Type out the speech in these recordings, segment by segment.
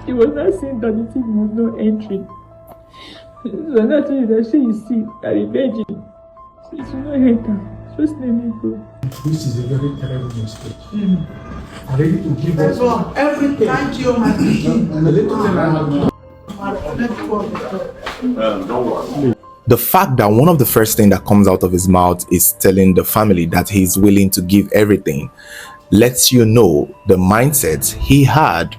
She was not saying that the thing was not entering. So naturally that she is sick, that the virgin. So she should not enter. Just let me go. This is a very terrible mistake. I'm ready to give us everything. Thank you, my The fact that one of the first things that comes out of his mouth is telling the family that he's willing to give everything lets you know the mindset he had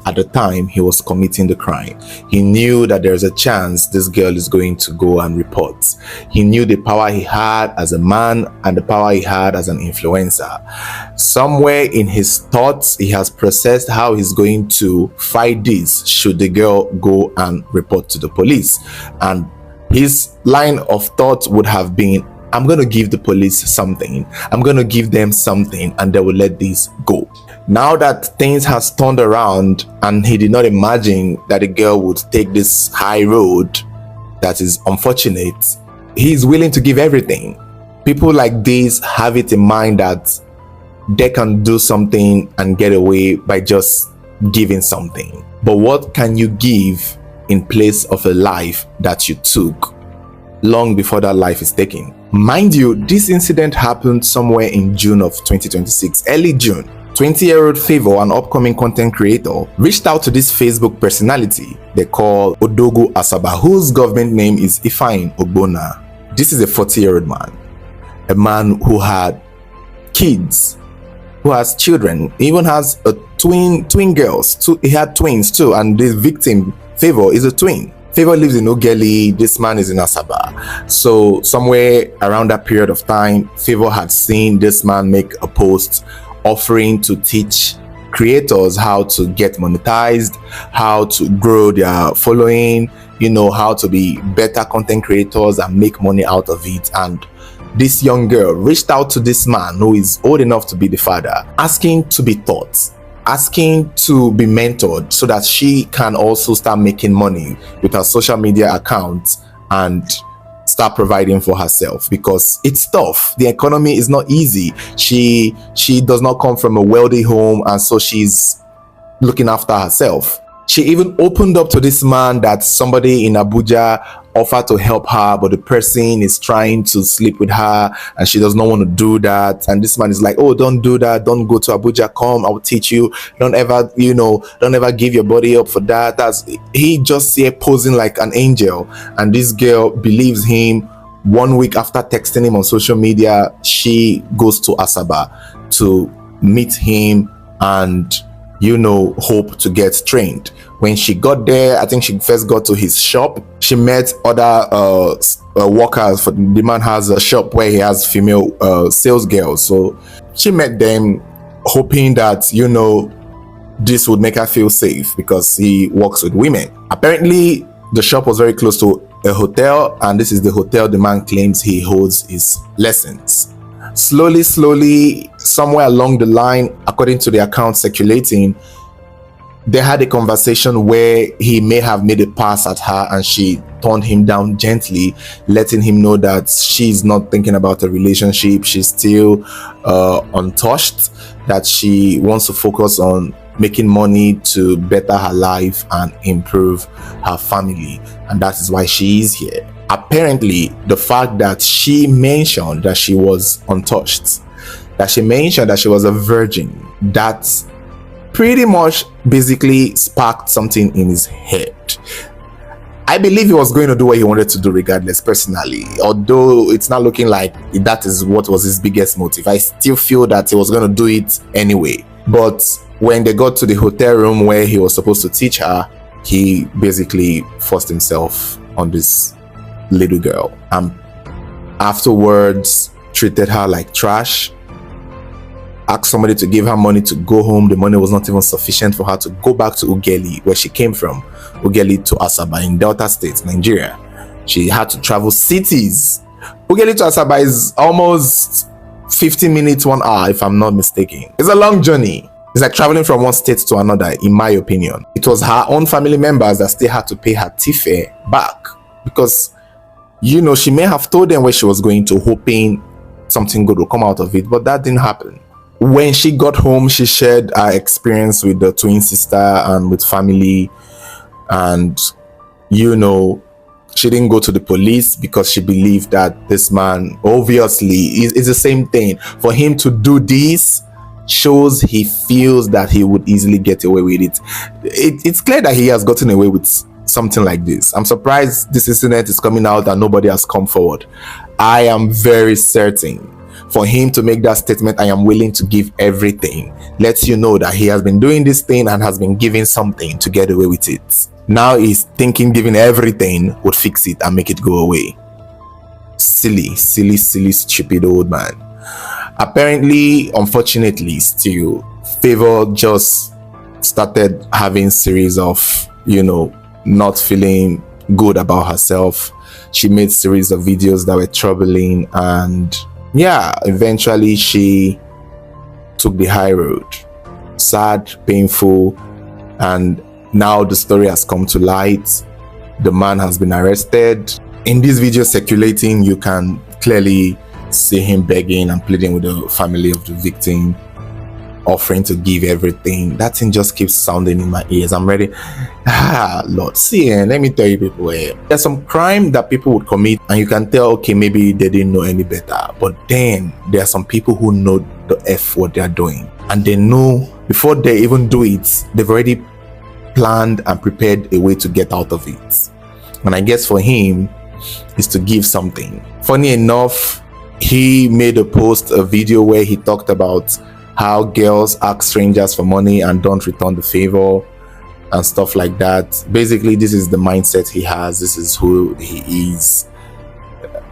at the time he was committing the crime. He knew that there's a chance this girl is going to go and report. He knew the power he had as a man and the power he had as an influencer. Somewhere in his thoughts, he has processed how he's going to fight this should the girl go and report to the police. And his line of thought would have been, I'm going to give the police something. I'm going to give them something and they will let this go. Now that things has turned around and he did not imagine that the girl would take this high road that is unfortunate, he's willing to give everything. People like this have it in mind that they can do something and get away by just giving something. But what can you give in place of a life that you took long before that life is taken? Mind you, this incident happened somewhere in June of 2026, early June. 20-year-old Favor, an upcoming content creator, reached out to this Facebook personality they call Odogwu Asaba, whose government name is Ifeanyi Ogbonna. This is a 40-year-old man, a man who had kids, who has children, he even has a twin girls. He had twins too, and the victim, Favor, is a twin. Favor lives in Ogeli, this man is in Asaba. So somewhere around that period of time, Favor had seen this man make a post offering to teach creators how to get monetized, how to grow their following, how to be better content creators and make money out of it. And this young girl reached out to this man who is old enough to be the father, asking to be taught, asking to be mentored so that she can also start making money with her social media account and start providing for herself, because it's tough. The economy is not easy. She does not come from a wealthy home, and so she's looking after herself. She even opened up to this man that somebody in Abuja offered to help her, but the person is trying to sleep with her and she does not want to do that. And this man is like, oh, don't do that, don't go to Abuja, come, I will teach you, don't ever give your body up for that. He just here posing like an angel, and this girl believes him. 1 week after texting him on social media, she goes to Asaba to meet him and hope to get trained. When she got there, I think she first got to his shop. She met other workers. The man has a shop where he has female sales girls. So she met them, hoping that this would make her feel safe because he works with women. Apparently, the shop was very close to a hotel, and this is the hotel the man claims he holds his lessons. Slowly, somewhere along the line, according to the account circulating, they had a conversation where he may have made a pass at her and she turned him down gently, letting him know that she's not thinking about a relationship. She's still untouched, that she wants to focus on making money to better her life and improve her family. And that is why she is here. Apparently, the fact that she mentioned that she was untouched, that she mentioned that she was a virgin, that pretty much basically sparked something in his head. I believe he was going to do what he wanted to do regardless, personally, although it's not looking like that is what was his biggest motive. I still feel that he was going to do it anyway. But when they got to the hotel room where he was supposed to teach her, he basically forced himself on this little girl and afterwards treated her like trash, asked somebody to give her money to go home. The money was not even sufficient for her to go back to Ughelli, where she came from, Ughelli to Asaba in Delta State, Nigeria. She had to travel cities. Ughelli to Asaba is almost 50 minutes, 1 hour, if I'm not mistaken. It's a long journey. It's like traveling from one state to another, in my opinion. It was her own family members that still had to pay her fare back, because she may have told them where she was going to, hoping something good will come out of it, but that didn't happen. When she got home, she shared her experience with the twin sister and with family. And, you know, she didn't go to the police because she believed that this man, obviously, is the same thing. For him to do this shows he feels that he would easily get away with it. It's clear that he has gotten away with something like this. I'm surprised this incident is coming out and nobody has come forward. I am very certain for him to make that statement, I am willing to give everything, lets you know that he has been doing this thing and has been giving something to get away with it. Now he's thinking giving everything would fix it and make it go away. Silly, stupid old man. Apparently, unfortunately, still, Favor just started having series of, you know, not feeling good about herself. She made series of videos that were troubling, and yeah, eventually she took the high road. Sad, painful, and now the story has come to light. The man has been arrested. In this video circulating, you can clearly see him begging and pleading with the family of the victim, offering to give everything. That thing just keeps sounding in my ears. I'm ready. Lord, see, let me tell you people, there's some crime that people would commit and you can tell, okay, maybe they didn't know any better. But then there are some people who know the F what they're doing, and they know before they even do it, they've already planned and prepared a way to get out of it. And I guess for him is to give something. Funny enough, he made a video where he talked about how girls ask strangers for money and don't return the favor and stuff like that. Basically, this is the mindset he has. This is who he is.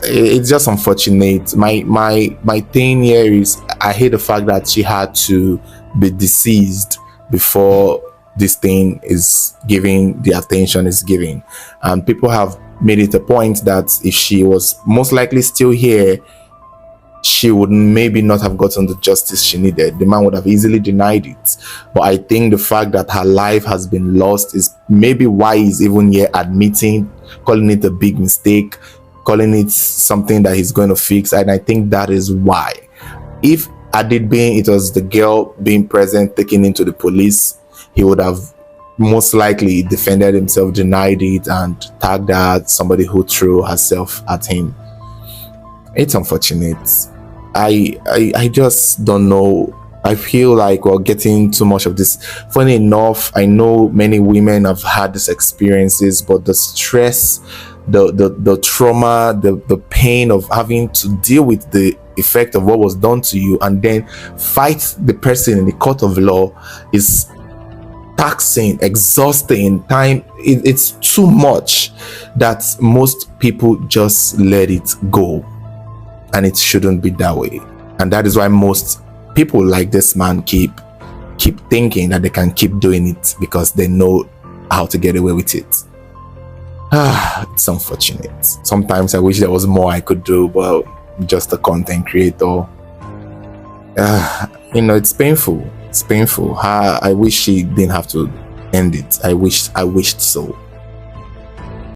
It's just unfortunate. My thing here is I hate the fact that she had to be deceased before this thing is giving the attention it's giving. And people have made it a point that if she was most likely still here, she would maybe not have gotten the justice she needed. The man would have easily denied it. But I think the fact that her life has been lost is maybe why he's even here admitting, calling it a big mistake, calling it something that he's going to fix. And I think that is why. If had it been it was the girl being present, taken into the police, he would have most likely defended himself, denied it, and tagged her, somebody who threw herself at him. It's unfortunate. I just don't know. I feel like we're getting too much of this. Funny enough, I know many women have had these experiences, but the stress, the trauma, the pain of having to deal with the effect of what was done to you and then fight the person in the court of law is taxing, exhausting. Time, it's too much that most people just let it go. And it shouldn't be that way. And that is why most people like this man keep thinking that they can keep doing it because they know how to get away with it. It's unfortunate. Sometimes I wish there was more I could do, but just a content creator. You know, it's painful. It's painful. I wish she didn't have to end it. I wished so.